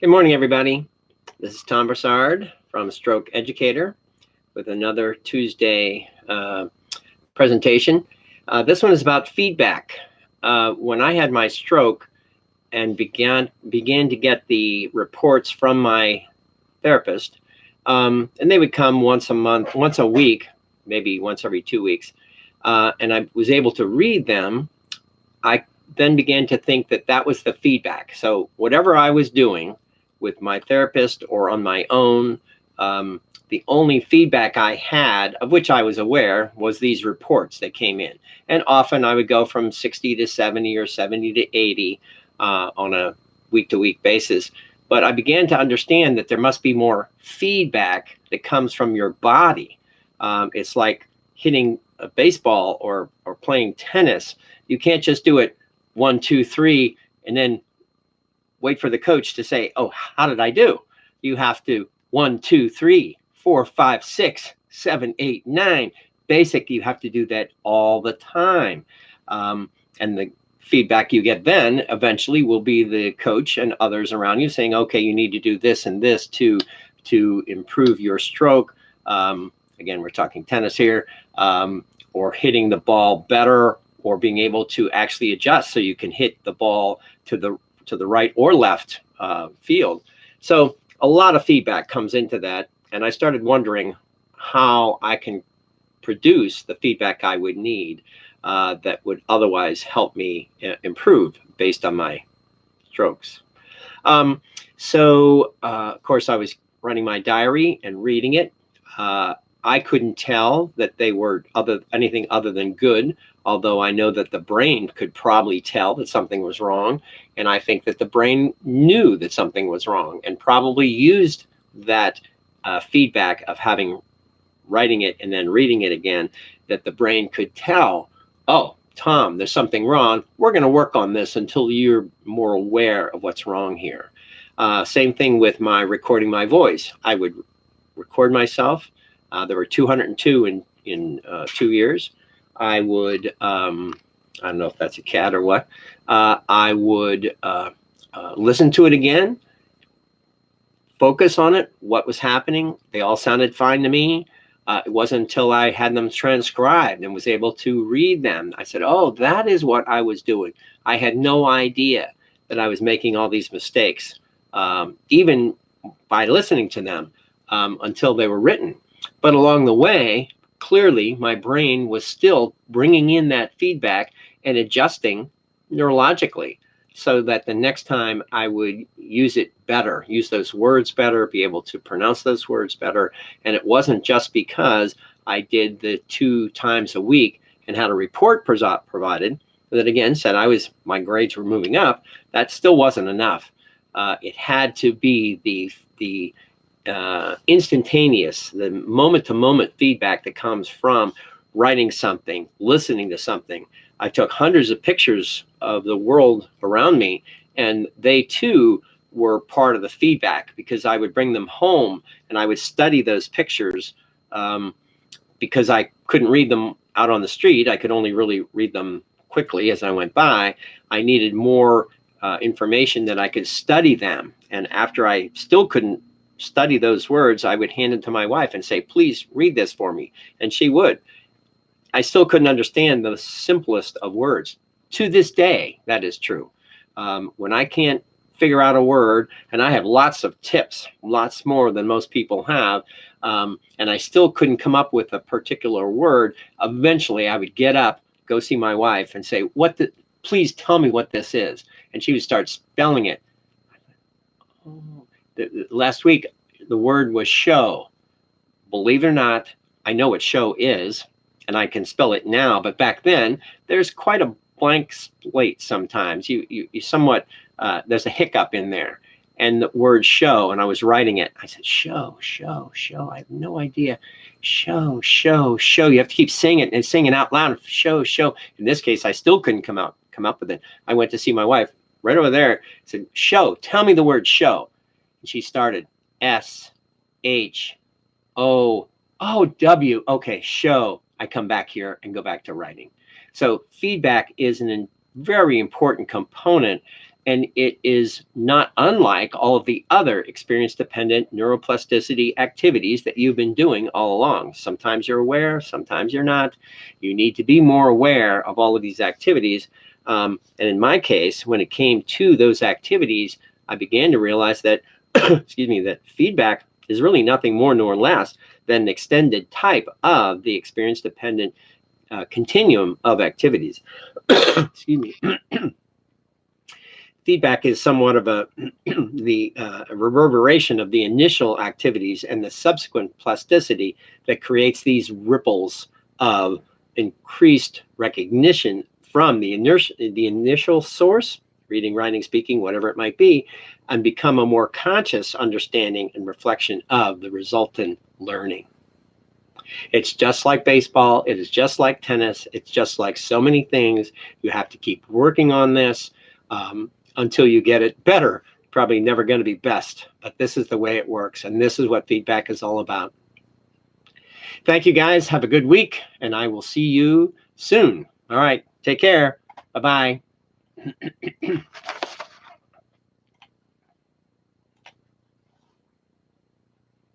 Good morning, everybody. This is Tom Broussard from Stroke Educator with another Tuesday presentation. This one is about feedback. When I had my stroke and began to get the reports from my therapist, and they would come once a month, once a week, maybe once every 2 weeks, and I was able to read them. I then began to think that that was the feedback. So whatever I was doing with my therapist or on my own, the only feedback I had, of which I was aware, was these reports that came in. And often I would go from 60 to 70 or 70 to 80 on a week-to-week basis. But I began to understand that there must be more feedback that comes from your body. It's like hitting a baseball or playing tennis. You can't just do it 1, 2, 3, and then wait for the coach to say, "Oh, how did I do?" You have to 1, 2, 3, 4, 5, 6, 7, 8, 9. Basic, you have to do that all the time. And the feedback you get then eventually will be the coach and others around you saying, "Okay, you need to do this and this to improve your stroke." Again, we're talking tennis here, or hitting the ball better, or being able to actually adjust so you can hit the ball to the right or left field. So a lot of feedback comes into that. And I started wondering how I can produce the feedback I would need that would otherwise help me improve based on my strokes. Of course, I was running my diary and reading it. I couldn't tell that they were anything other than good, although I know that the brain could probably tell that something was wrong. And I think that the brain knew that something was wrong and probably used that feedback of writing it and then reading it again, that the brain could tell, "Oh, Tom, there's something wrong. We're going to work on this until you're more aware of what's wrong here." Same thing with my recording my voice. I would record myself. There were 202 in 2 years. I would, I don't know if that's a cat or what. I would listen to it again, focus on it, what was happening. They all sounded fine to me. It wasn't until I had them transcribed and was able to read them. I said, "Oh, that is what I was doing." I had no idea that I was making all these mistakes, even by listening to them until they were written. But along the way, clearly my brain was still bringing in that feedback and adjusting neurologically so that the next time I would use it better, use those words better, be able to pronounce those words better. And it wasn't just because I did the 2 times a week and had a report provided that again said my grades were moving up. That still wasn't enough. It had to be the instantaneous, the moment-to-moment feedback that comes from writing something, listening to something. I took hundreds of pictures of the world around me, and they too were part of the feedback because I would bring them home and I would study those pictures because I couldn't read them out on the street. I could only really read them quickly as I went by. I needed more information that I could study them. And after I still couldn't study those words, I would hand it to my wife and say, "Please read this for me." And she would. I still couldn't understand the simplest of words. To this day, that is true. When I can't figure out a word, and I have lots of tips, lots more than most people have, and I still couldn't come up with a particular word, eventually I would get up, go see my wife and say, "Please tell me what this is." And she would start spelling it. Last week, the word was show. Believe it or not, I know what show is, and I can spell it now. But back then, there's quite a blank slate sometimes. You somewhat, there's a hiccup in there. And the word show, and I was writing it. I said, show. I have no idea. Show. You have to keep saying it and saying it out loud. Show. In this case, I still couldn't come up with it. I went to see my wife right over there. I said, "Show. Tell me the word show." She started SHOW. Okay, show. I come back here and go back to writing. So feedback is a very important component And it is not unlike all of the other experience-dependent neuroplasticity activities that you've been doing all along. Sometimes you're aware, sometimes you're not. You need to be more aware of all of these activities. And in my case, when it came to those activities, I began to realize that, excuse me, that feedback is really nothing more nor less than an extended type of the experience-dependent continuum of activities. Excuse me. Feedback is somewhat of a reverberation of the initial activities and the subsequent plasticity that creates these ripples of increased recognition from the initial source, reading, writing, speaking, whatever it might be, and become a more conscious understanding and reflection of the resultant learning. It's just like baseball. It is just like tennis. It's just like so many things. You have to keep working on this until you get it better. Probably never going to be best, but this is the way it works. And this is what feedback is all about. Thank you, guys. Have a good week, and I will see you soon. All right. Take care. Bye-bye.